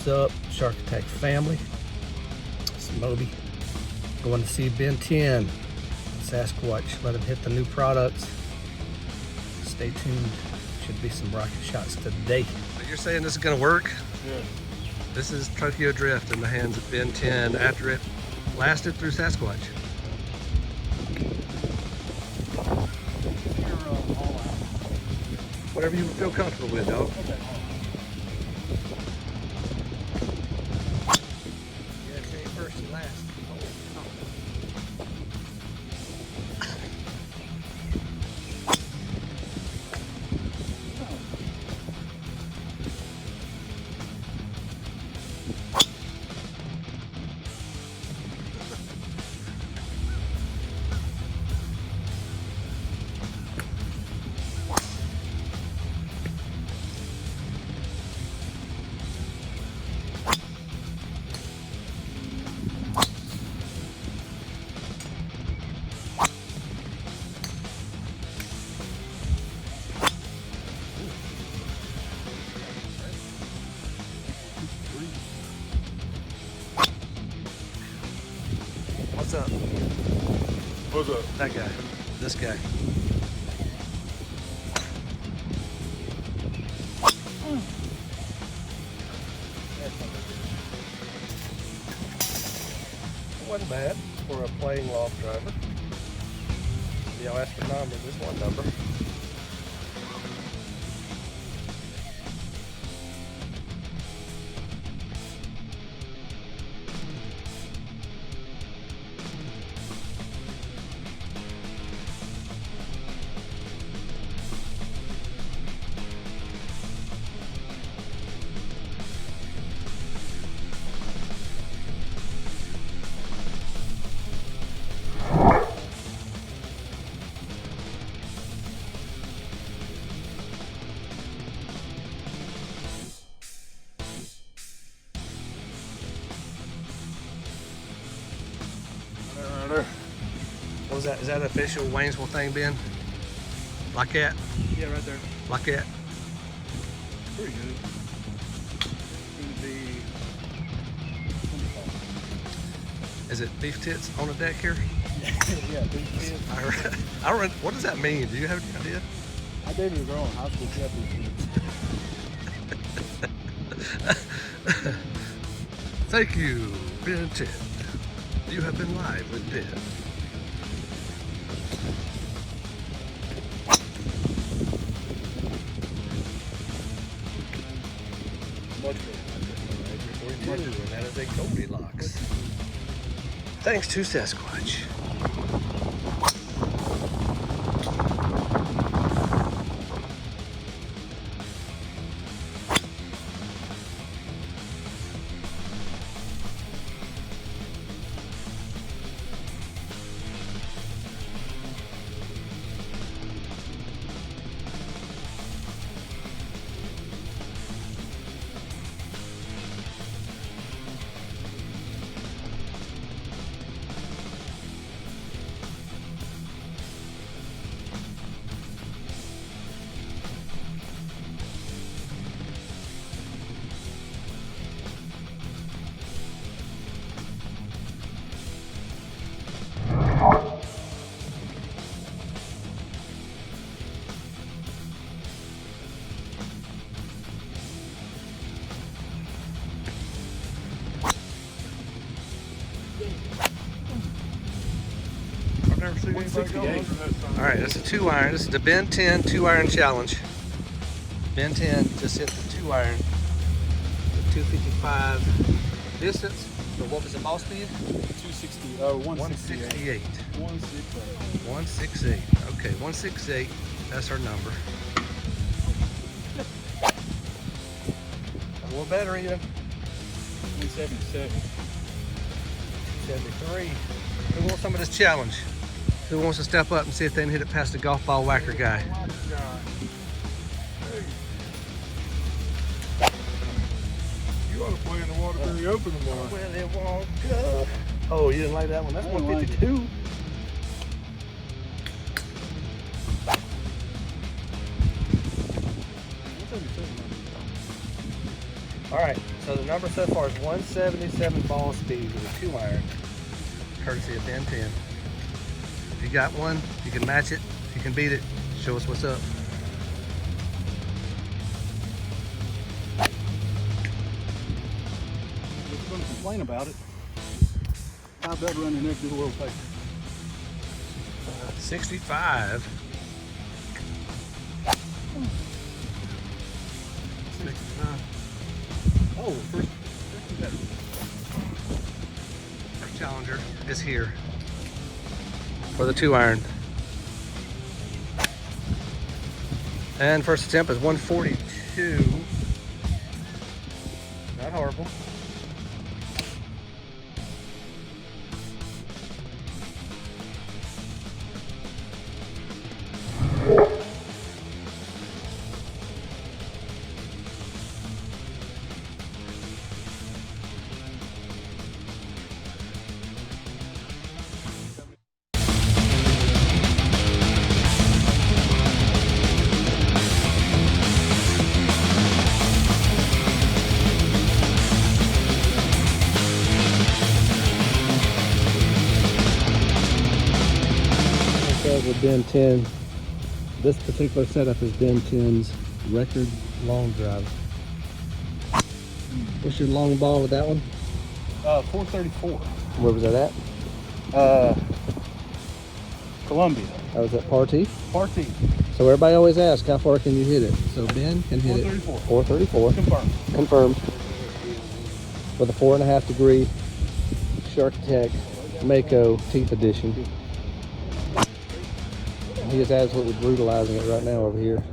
up, Shark Attack family? It's Moby. Going to see Ben10, Sasquatch. Let him hit the new products. Stay tuned. Should be some rocket shots today. So you're saying this is going to work? Yeah. This is Tokyo Drift in the hands of Ben10 after it lasted through Sasquatch. Whatever you feel comfortable with, dog. Okay. Yeah, okay, first and last. What's up? What's up? That guy. This guy. It wasn't bad for a playing loft driver. Y'all asked for number, this one number. What was that? Is that an official Waynesville thing, Ben? Like that? Yeah, right there. Like that? Pretty good. It's gonna be. Is it beef tits on the deck here? Yeah, big kid. I don't. What does that mean? Do you have any idea? I dated a girl in high school. She had big kids. Thank you, Ben10. You have been live with Ben. Much better. And that is a Goldilocks. Thanks to Sasquatch. I've never seen anybody go. All right, that's a 2-iron. This is the Ben10 2-iron challenge. Ben10 just hit the 2-iron. The 255 distance. So what was the ball speed? 260. 168. 168. 168. Okay, 168. That's our number. And what battery in? 177. 73. Who wants some of this challenge? Who wants to step up and see if they can hit it past the golf ball whacker guy? You ought to play in the Waterbury Open tomorrow. Well, it won't go. Oh, you didn't like that one? That's 152. All right, so the number so far is 177 ball speed with a 2-iron, courtesy of Ben10. If you got one, you can match it. If you can beat it, show us what's up. If you're going to complain about it, I've got to run your neck to the world paper. 65. 69. Oh, first Challenger is here for the 2-iron. And first attempt is 142. Not horrible. With Ben10, this particular setup is Ben10's record long drive. What's your long ball with that one? 434. Where was that at? Columbia. I was at Party. Party. So everybody always asks, how far can you hit it? So Ben can hit 434. it 434. Confirmed. Confirmed. With a 4.5 degree Shark Tech Mako teeth edition. He is absolutely brutalizing it right now over here.